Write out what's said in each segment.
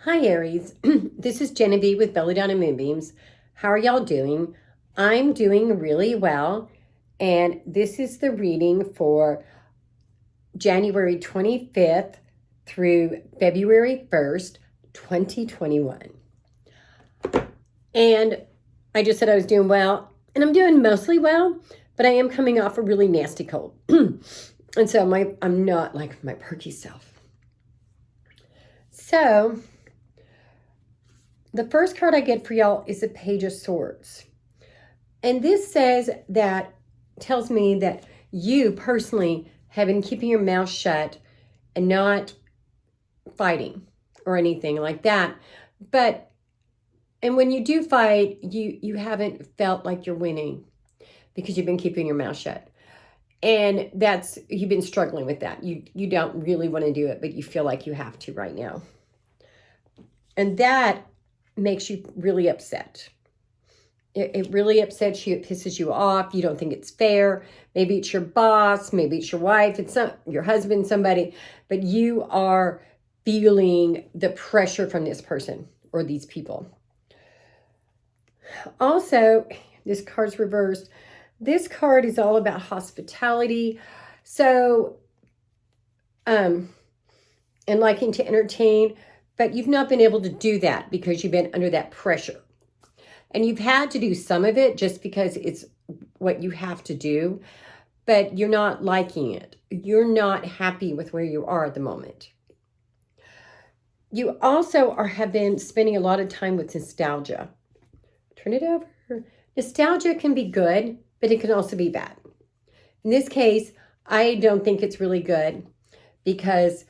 Hi, Aries. This is Genevieve with Belladonna and Moonbeams. How are y'all doing? I'm doing really well, and this is the reading for January 25th through February 1st, 2021. And I just said I was doing well, and I'm doing mostly well, but I am coming off a really nasty cold. And so I'm not like my perky self. So the first card I get for y'all is a Page of Swords. And this tells me that you personally have been keeping your mouth shut and not fighting or anything like that. And when you do fight, you haven't felt like you're winning because you've been keeping your mouth shut. And you've been struggling with that. You don't really want to do it, but you feel like you have to right now. And that makes you really upset. It really upsets you. It pisses you off. You don't think it's fair. Maybe it's your boss. Maybe it's your wife. It's your husband, somebody. But you are feeling the pressure from this person or these people. Also, this card's reversed. This card is all about hospitality. So, and liking to entertain. But you've not been able to do that because you've been under that pressure. And you've had to do some of it just because it's what you have to do, but you're not liking it. You're not happy with where you are at the moment. You also have been spending a lot of time with nostalgia. Turn it over. Nostalgia can be good, but it can also be bad. In this case, I don't think it's really good because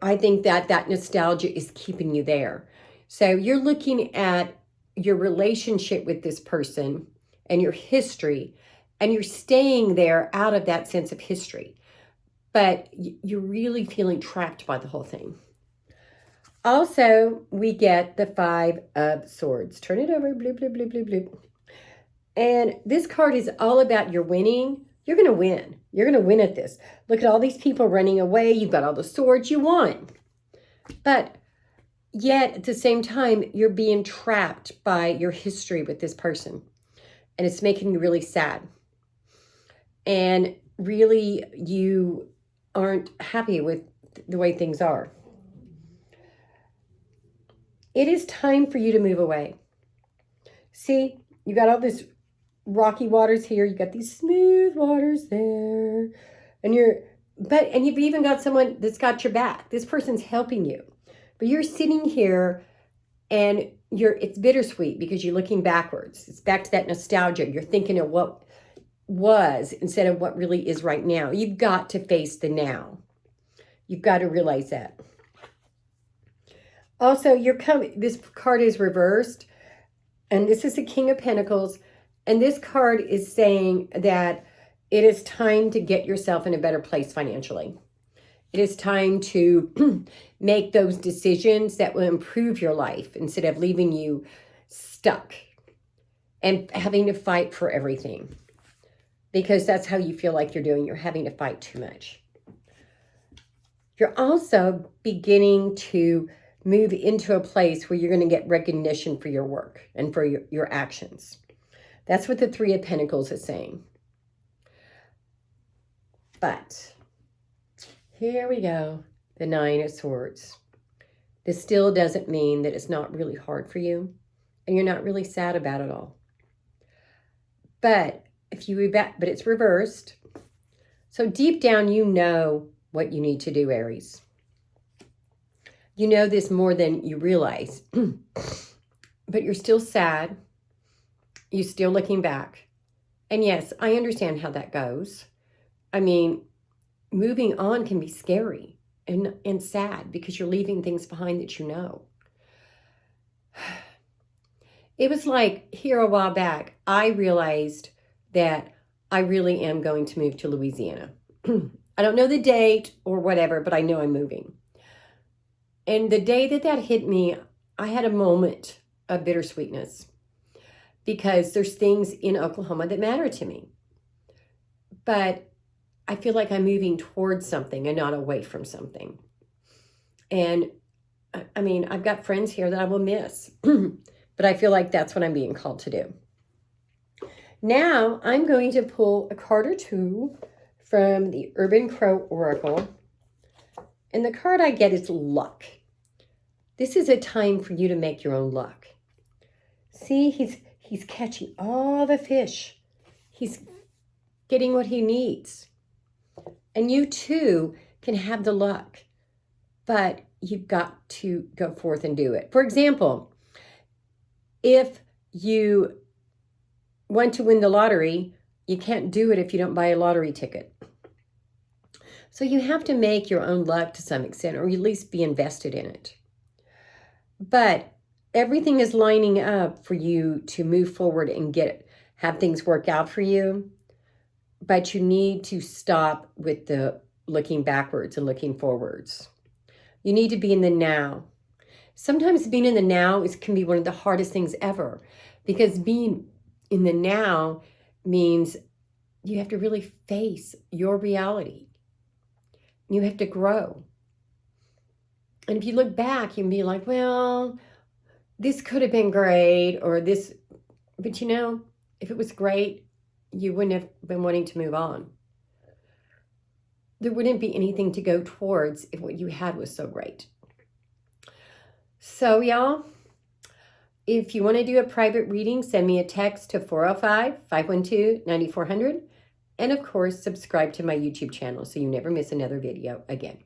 I think that nostalgia is keeping you there. So you're looking at your relationship with this person and your history, and you're staying there out of that sense of history, but you're really feeling trapped by the whole thing. Also, we get the Five of Swords. Turn it over, bloop, bloop, bloop, bloop, bloop. And this card is all about your winning. You're going to win. You're going to win at this. Look at all these people running away. You've got all the swords. You won. But yet, at the same time, you're being trapped by your history with this person. And it's making you really sad. And really, you aren't happy with the way things are. It is time for you to move away. See, you got all this rocky waters here. You got these smooth waters there. And you've even got someone that's got your back. This person's helping you. But you're sitting here and it's bittersweet because you're looking backwards. It's back to that nostalgia. You're thinking of what was instead of what really is right now. You've got to face the now. You've got to realize that. Also, this card is reversed, and this is the King of Pentacles, and this card is saying that it is time to get yourself in a better place financially. It is time to make those decisions that will improve your life instead of leaving you stuck and having to fight for everything. Because that's how you feel like you're doing. You're having to fight too much. You're also beginning to move into a place where you're going to get recognition for your work and for your actions. That's what the Three of Pentacles is saying. But here we go, the Nine of Swords. This still doesn't mean that it's not really hard for you and you're not really sad about it all. But it's reversed. So deep down, you know what you need to do, Aries. You know this more than you realize. But you're still sad. You're still looking back. And yes, I understand how that goes. I mean, moving on can be scary and sad because you're leaving things behind that you know. It was like here a while back, I realized that I really am going to move to Louisiana. I don't know the date or whatever, but I know I'm moving. And the day that hit me, I had a moment of bittersweetness because there's things in Oklahoma that matter to me. But I feel like I'm moving towards something and not away from something. And I mean, I've got friends here that I will miss, but I feel like that's what I'm being called to do. Now I'm going to pull a card or two from the Urban Crow Oracle. And the card I get is luck. This is a time for you to make your own luck. See, he's catching all the fish. He's getting what he needs. And you too can have the luck, but you've got to go forth and do it. For example, if you want to win the lottery, you can't do it if you don't buy a lottery ticket. So you have to make your own luck to some extent, or at least be invested in it. But everything is lining up for you to move forward and have things work out for you. But you need to stop with the looking backwards and looking forwards. You need to be in the now. Sometimes being in the now can be one of the hardest things ever, because being in the now means you have to really face your reality. You have to grow. And if you look back, you can be like, well, this could have been great, or this, but you know, if it was great, you wouldn't have been wanting to move on. There wouldn't be anything to go towards if what you had was so great. So y'all, if you want to do a private reading, send me a text to 405-512-9400. And of course, subscribe to my YouTube channel so you never miss another video again.